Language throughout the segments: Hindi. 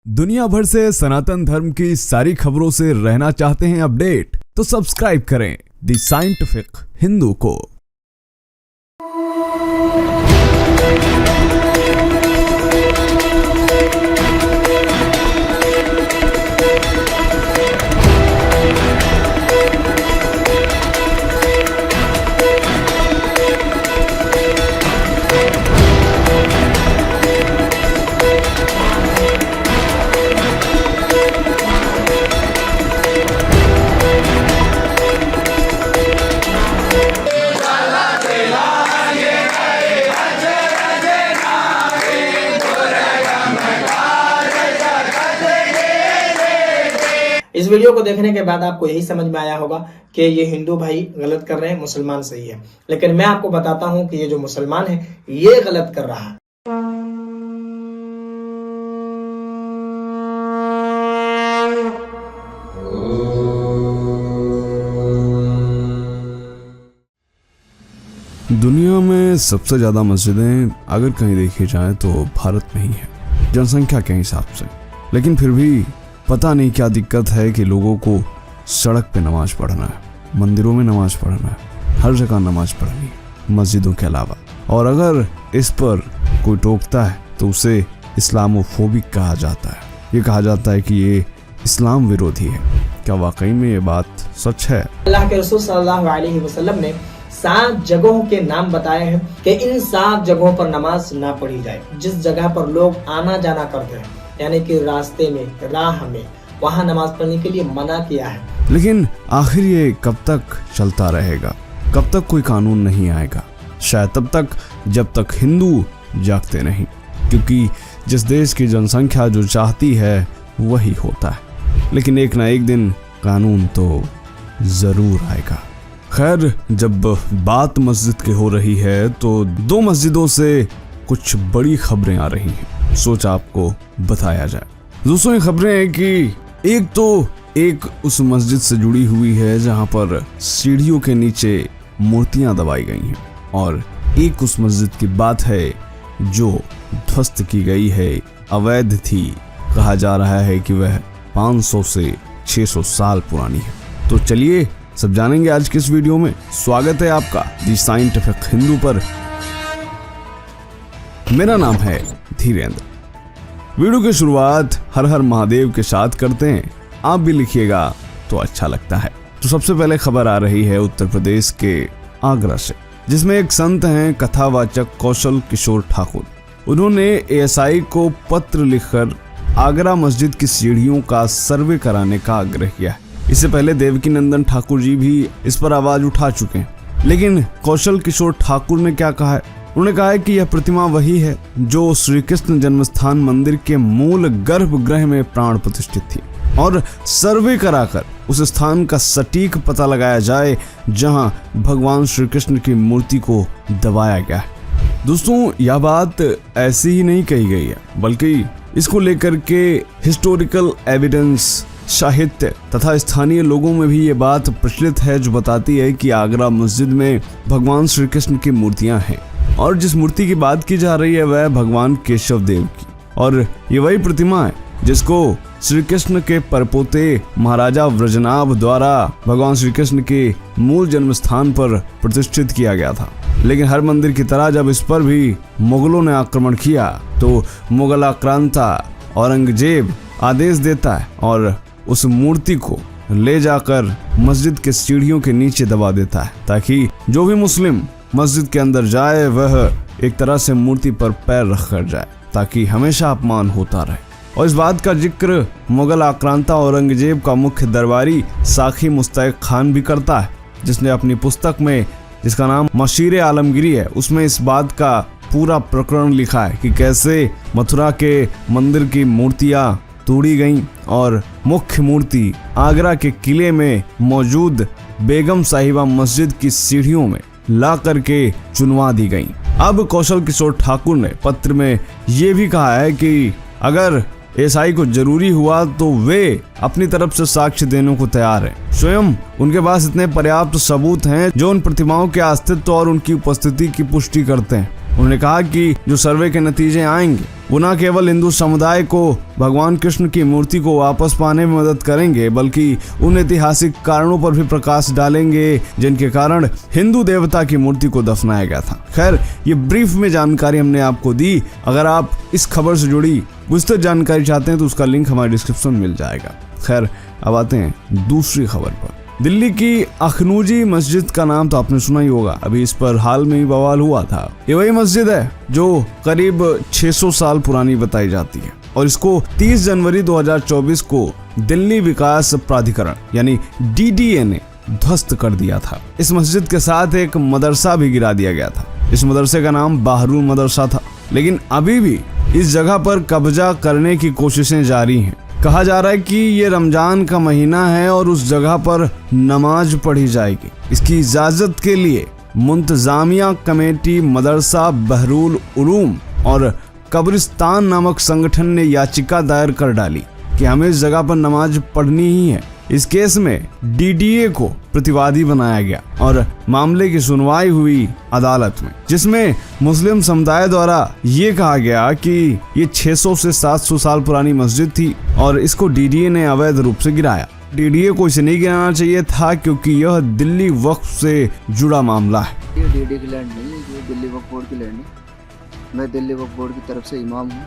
दुनिया भर से सनातन धर्म की सारी खबरों से रहना चाहते हैं अपडेट, तो सब्सक्राइब करें द साइंटिफिक हिंदू को। इस वीडियो को देखने के बाद आपको यही समझ में आया होगा कि ये हिंदू भाई गलत कर रहे हैं, मुसलमान सही है। लेकिन मैं आपको बताता हूं कि ये जो मुसलमान है ये गलत कर रहा है। दुनिया में सबसे ज्यादा मस्जिदें अगर कहीं देखी जाए तो भारत में ही है, जनसंख्या के हिसाब से। लेकिन फिर भी पता नहीं क्या दिक्कत है कि लोगों को सड़क पे नमाज पढ़ना है, मंदिरों में नमाज पढ़ना है, हर जगह नमाज पढ़नी है मस्जिदों के अलावा। और अगर इस पर कोई टोकता है तो उसे इस्लामोफोबिक कहा जाता है। ये कहा जाता है कि ये इस्लाम विरोधी है। क्या वाकई में ये बात सच है? अल्लाह के रसूल सल्लल्लाहु अलैहि वसल्लम ने 7 जगहों के नाम बताए हैं कि इन 7 जगहों पर नमाज ना पढ़ी जाए। जिस जगह पर लोग आना जाना करते हैं, यानी कि रास्ते में, राह में, वहाँ नमाज पढ़ने के लिए मना किया है। लेकिन आखिर ये कब तक चलता रहेगा? कब तक कोई कानून नहीं आएगा? शायद तब तक जब तक हिंदू जागते नहीं, क्योंकि जिस देश की जनसंख्या जो चाहती है वही होता है। लेकिन एक ना एक दिन कानून तो जरूर आएगा। खैर, जब बात मस्जिद की हो रही है तो 2 मस्जिदों से कुछ बड़ी खबरें आ रही हैं, सोचा आपको बताया जाए। दोस्तों, ये खबरें हैं कि एक उस मस्जिद से जुड़ी हुई है जहां पर सीढ़ियों के नीचे मूर्तियां दबाई गई हैं, और एक उस मस्जिद की बात है जो ध्वस्त की गई है, अवैध थी। कहा जा रहा है कि वह 500 से 600 साल पुरानी है। तो चलिए सब जानेंगे आज के इस वीडियो में। स्वागत है आपका द साइंटिफिक हिंदू पर। मेरा नाम है धीरेन्द्र। वीडियो की शुरुआत हर हर महादेव के साथ करते हैं। आप भी लिखिएगा तो अच्छा लगता है। तो सबसे पहले खबर आ रही है उत्तर प्रदेश के आगरा से, जिसमें एक संत हैं कथावाचक कौशल किशोर ठाकुर। उन्होंने एएसआई को पत्र लिखकर आगरा मस्जिद की सीढ़ियों का सर्वे कराने का आग्रह किया है। इससे पहले देवकी नंदन ठाकुर जी भी इस पर आवाज उठा चुके हैं। लेकिन कौशल किशोर ठाकुर ने क्या कहा है? उन्होंने कहा है कि यह प्रतिमा वही है जो श्री कृष्ण जन्मस्थान मंदिर के मूल गर्भगृह में प्राण प्रतिष्ठित थी, और सर्वे कराकर उस स्थान का सटीक पता लगाया जाए जहां भगवान श्री कृष्ण की मूर्ति को दबाया गया है। दोस्तों, यह बात ऐसी ही नहीं कही गई है, बल्कि इसको लेकर के हिस्टोरिकल एविडेंस, साहित्य तथा स्थानीय लोगों में भी ये बात प्रचलित है, जो बताती है कि आगरा मस्जिद में भगवान श्री कृष्ण की मूर्तियां हैं। और जिस मूर्ति की बात की जा रही है वह भगवान केशव देव की, और ये वही प्रतिमा है जिसको श्री कृष्ण के परपोते महाराजा व्रजनाभ द्वारा भगवान श्री कृष्ण के मूल जन्म स्थान पर प्रतिष्ठित किया गया था। लेकिन हर मंदिर की तरह जब इस पर भी मुगलों ने आक्रमण किया तो मुगल आक्रांता औरंगजेब आदेश देता है और उस मूर्ति को ले जाकर मस्जिद के सीढ़ियों के नीचे दबा देता है, ताकि जो भी मुस्लिम मस्जिद के अंदर जाए वह एक तरह से मूर्ति पर पैर रख कर जाए, ताकि हमेशा अपमान होता रहे। और इस बात का जिक्र मुगल आक्रांता औरंगजेब का मुख्य दरबारी साखी मुस्तैक खान भी करता है, जिसने अपनी पुस्तक में, जिसका नाम मशीर आलमगिरी है, उसमें इस बात का पूरा प्रकरण लिखा है कि कैसे मथुरा के मंदिर की मूर्तियां तोड़ी गईं और मुख्य मूर्ति आगरा के किले में मौजूद बेगम साहिबा मस्जिद की सीढ़ियों में ला करके चुनवा दी गईं। अब कौशल किशोर ठाकुर ने पत्र में ये भी कहा है कि अगर एएसआई को जरूरी हुआ तो वे अपनी तरफ से साक्ष्य देने को तैयार हैं। स्वयं उनके पास इतने पर्याप्त सबूत हैं जो उन प्रतिमाओं के अस्तित्व और उनकी उपस्थिति की पुष्टि करते हैं। उन्होंने कहा कि जो सर्वे के नतीजे आएंगे वो न केवल हिंदू समुदाय को भगवान कृष्ण की मूर्ति को वापस पाने में मदद करेंगे बल्कि उन ऐतिहासिक कारणों पर भी प्रकाश डालेंगे जिनके कारण हिंदू देवता की मूर्ति को दफनाया गया था। खैर, ये ब्रीफ में जानकारी हमने आपको दी। अगर आप इस खबर से जुड़ी विस्तृत जानकारी चाहते हैं तो उसका लिंक हमारे डिस्क्रिप्शन में मिल जाएगा। खैर, अब आते हैं दूसरी खबर पर। दिल्ली की अखनूजी मस्जिद का नाम तो आपने सुना ही होगा, अभी इस पर हाल में ही बवाल हुआ था। ये वही मस्जिद है जो करीब 600 साल पुरानी बताई जाती है और इसको 30 जनवरी 2024 को दिल्ली विकास प्राधिकरण यानी DDA ने ध्वस्त कर दिया था। इस मस्जिद के साथ एक मदरसा भी गिरा दिया गया था। इस मदरसे का नाम बहरूल मदरसा था, लेकिन अभी भी इस जगह पर कब्जा करने की कोशिशें जारी हैं। कहा जा रहा है कि ये रमजान का महीना है और उस जगह पर नमाज पढ़ी जाएगी। इसकी इजाजत के लिए मुंतजामिया कमेटी मदरसा बहरूल उलूम और कब्रिस्तान नामक संगठन ने याचिका दायर कर डाली कि हमें इस जगह पर नमाज पढ़नी ही है। इस केस में DDA को प्रतिवादी बनाया गया और मामले की सुनवाई हुई अदालत में, जिसमें मुस्लिम समुदाय द्वारा ये कहा गया कि ये 600 से 700 साल पुरानी मस्जिद थी और इसको DDA ने अवैध रूप से गिराया। DDA को इसे नहीं गिराना चाहिए था क्योंकि यह दिल्ली वक्फ से जुड़ा मामला है। ये DDA की लैंड नहीं, ये दिल्ली वक्फ बोर्ड की लैंड है। मैं दिल्ली वक्फ बोर्ड की तरफ से इमाम हूँ।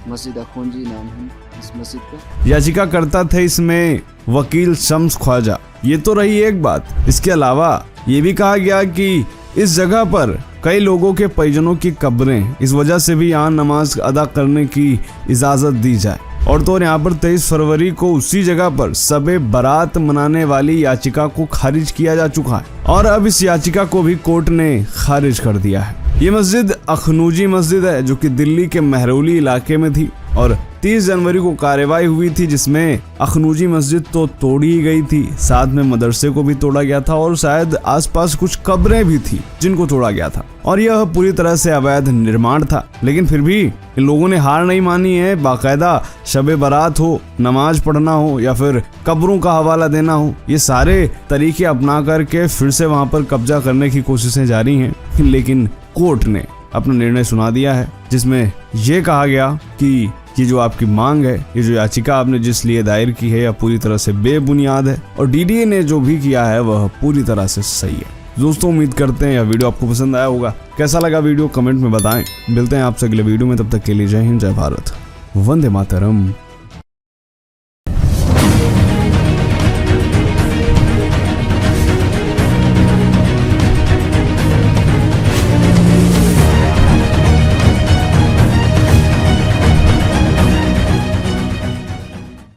मस्जिद अखूंजी नाम है इस मस्जिद का। याचिकाकर्ता थे इसमें वकील शम्स ख्वाजा। ये तो रही एक बात। इसके अलावा ये भी कहा गया कि इस जगह पर कई लोगों के परिजनों की कब्रें, इस वजह से भी यहाँ नमाज अदा करने की इजाजत दी जाए। और तो यहाँ पर 23 फरवरी को उसी जगह पर सबे बारात मनाने वाली याचिका को खारिज किया जा चुका है और अब इस याचिका को भी कोर्ट ने खारिज कर दिया है। ये मस्जिद अखनूजी मस्जिद है जो कि दिल्ली के महरौली इलाके में थी और 30 जनवरी को कार्रवाई हुई थी जिसमें अखनूजी मस्जिद तो तोड़ी ही गई थी, साथ में मदरसे को भी तोड़ा गया था और शायद आसपास कुछ कब्रें भी थी जिनको तोड़ा गया था और यह पूरी तरह से अवैध निर्माण था। लेकिन फिर भी इन लोगों ने हार नहीं मानी है। बाकायदा शबे बारात हो, नमाज पढ़ना हो या फिर कब्रों का हवाला देना हो, ये सारे तरीके अपना करके फिर से वहां पर कब्जा करने की कोशिशें जारी हैं। लेकिन कोर्ट ने अपना निर्णय सुना दिया है जिसमें यह कहा गया कि ये जो आपकी मांग है, ये जो याचिका आपने जिस लिए दायर की है, यह पूरी तरह से बेबुनियाद है और DDA ने जो भी किया है वह पूरी तरह से सही है। दोस्तों, उम्मीद करते हैं यह वीडियो आपको पसंद आया होगा। कैसा लगा वीडियो कमेंट में बताएं। मिलते हैं आपसे अगले वीडियो में, तब तक के लिए जय हिंद, जय भारत, वंदे मातरम।